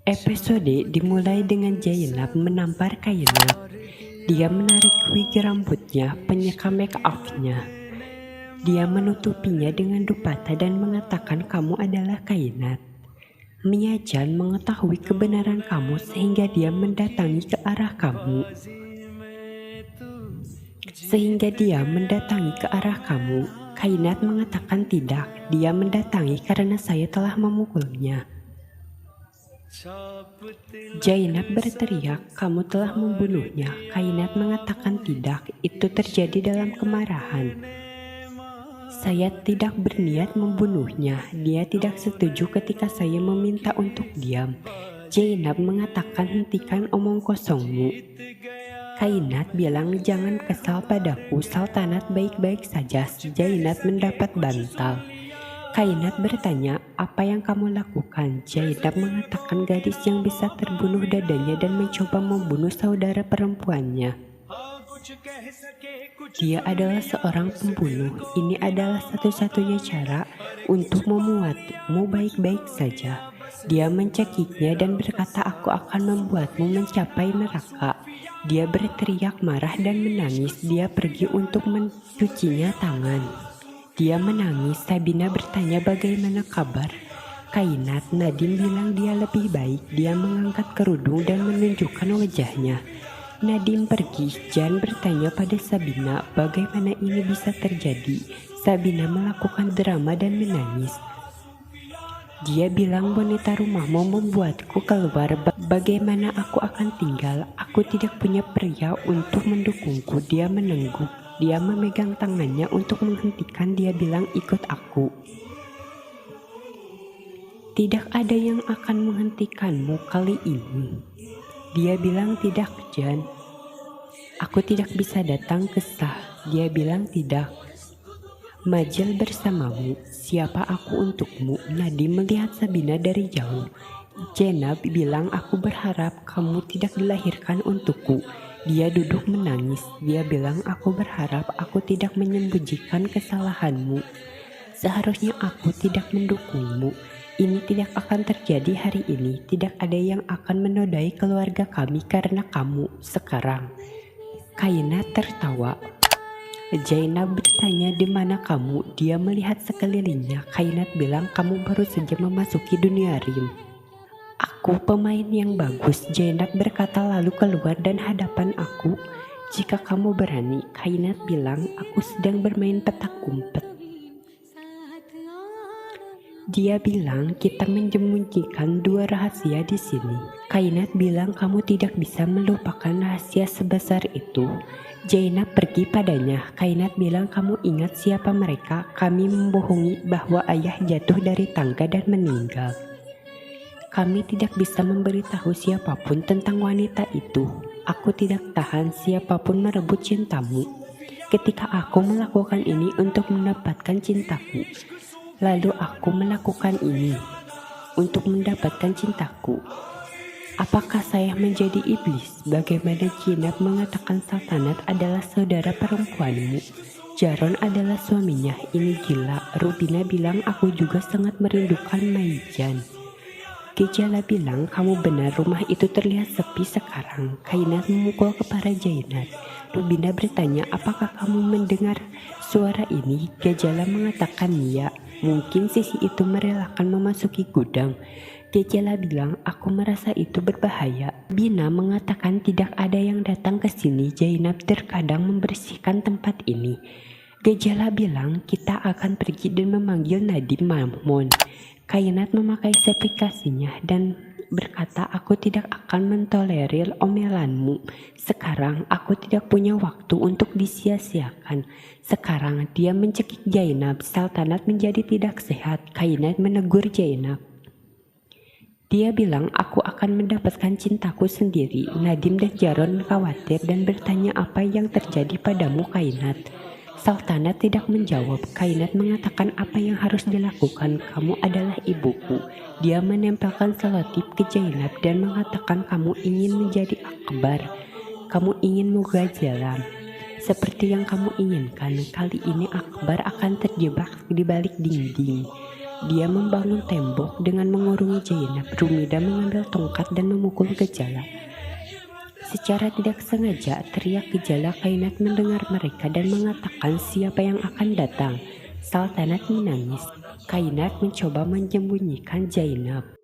Episode dimulai dengan Zainab menampar Kainat. Dia menarik wig rambutnya, penyeka make up-nya. Dia menutupinya dengan dupata dan mengatakan kamu adalah Kainat. Miajan mengetahui kebenaran kamu sehingga dia mendatangi ke arah kamu. Kainat mengatakan tidak, dia mendatangi karena saya telah memukulnya. Zainab berteriak, kamu telah membunuhnya. Kainat mengatakan tidak, itu terjadi dalam kemarahan. Saya tidak berniat membunuhnya, dia tidak setuju ketika saya meminta untuk diam. Zainab mengatakan hentikan omong kosongmu. Kainat bilang jangan kesal padaku, Saltanat baik-baik saja. Zainab mendapat bantal. Kainat bertanya, apa yang kamu lakukan? Zainab mengatakan gadis yang bisa terbunuh dadanya dan mencoba membunuh saudara perempuannya. Dia adalah seorang pembunuh. Ini adalah satu-satunya cara untuk membuatmu baik-baik saja. Dia mencekiknya dan berkata, aku akan membuatmu mencapai neraka. Dia berteriak marah dan menangis. Dia pergi untuk mencucinya tangan. Dia menangis. Sabina bertanya bagaimana kabar Kainat. Nadim bilang dia lebih baik. Dia mengangkat kerudung dan menunjukkan wajahnya. Nadim pergi. Jan bertanya pada Sabina bagaimana ini bisa terjadi. Sabina melakukan drama dan menangis. Dia bilang wanita rumahmu membuatku keluar. Bagaimana aku akan tinggal? Aku tidak punya pria untuk mendukungku. Dia menengguk. Dia memegang tangannya untuk menghentikan. Dia bilang ikut aku. Tidak ada yang akan menghentikanmu kali ini. Dia bilang tidak, Jan. Aku tidak bisa datang ke sah. Dia bilang tidak. Majel bersamamu. Siapa aku untukmu? Nadim melihat Sabina dari jauh. Zainab bilang aku berharap kamu tidak dilahirkan untukku. Dia duduk menangis. Dia bilang aku berharap aku tidak menyembunyikan kesalahanmu. Seharusnya aku tidak mendukungmu. Ini tidak akan terjadi hari ini. Tidak ada yang akan menodai keluarga kami karena kamu sekarang. Kainat tertawa. Zainab bertanya di mana kamu? Dia melihat sekelilingnya. Kainat bilang kamu baru saja memasuki dunia rim. Aku pemain yang bagus. Zainab berkata lalu keluar dan hadapan aku. Jika kamu berani. Kainat bilang aku sedang bermain petak umpet. Dia bilang kita menyembunyikan dua rahasia di sini. Kainat bilang kamu tidak bisa melupakan rahasia sebesar itu. Zainab pergi padanya. Kainat bilang kamu ingat siapa mereka? Kami membohongi bahwa ayah jatuh dari tangga dan meninggal. Kami tidak bisa memberitahu siapapun tentang wanita itu. Aku tidak tahan siapapun merebut cintamu. Ketika aku melakukan ini untuk mendapatkan cintaku. Lalu aku melakukan ini untuk mendapatkan cintaku. Apakah saya menjadi iblis? Bagaimana Zainab mengatakan Saltanat adalah saudara perempuanmu? Jaron adalah suaminya. Ini gila. Rubina bilang aku juga sangat merindukan Maijan. Gejala bilang kamu benar, rumah itu terlihat sepi sekarang. Kainat memukul kepala Zainab. Rubina bertanya apakah kamu mendengar suara ini? Gejala mengatakan ya. Mungkin sisi itu merelakan memasuki gudang. Gejala bilang, aku merasa itu berbahaya. Bina mengatakan tidak ada yang datang ke sini. Zainab terkadang membersihkan tempat ini. Gejala bilang, kita akan pergi dan memanggil Nadim Mahmud. Kainat memakai seplikasinya dan berkata, aku tidak akan mentolerir omelanmu. Sekarang aku tidak punya waktu untuk disia-siakan. Sekarang dia mencekik Zainab. Saltanat menjadi tidak sehat. Kainat menegur Zainab. Dia bilang aku akan mendapatkan cintaku sendiri. Nadim dan Jaron khawatir dan bertanya apa yang terjadi padamu Kainat. Saltanat tidak menjawab. Kainat mengatakan apa yang harus dilakukan. Kamu adalah ibuku. Dia menempelkan selotip ke Zainab dan mengatakan kamu ingin menjadi akbar. Kamu ingin Mughazala. Seperti yang kamu inginkan. Kali ini akbar akan terjebak di balik dinding. Dia membangun tembok dengan mengurungi Zainab. Rumida mengambil tongkat dan memukul Gejala. Secara tidak sengaja, teriak Gejala. Kainat mendengar mereka dan mengatakan siapa yang akan datang. Saltanat menangis. Kainat mencoba menyembunyikan Zainab.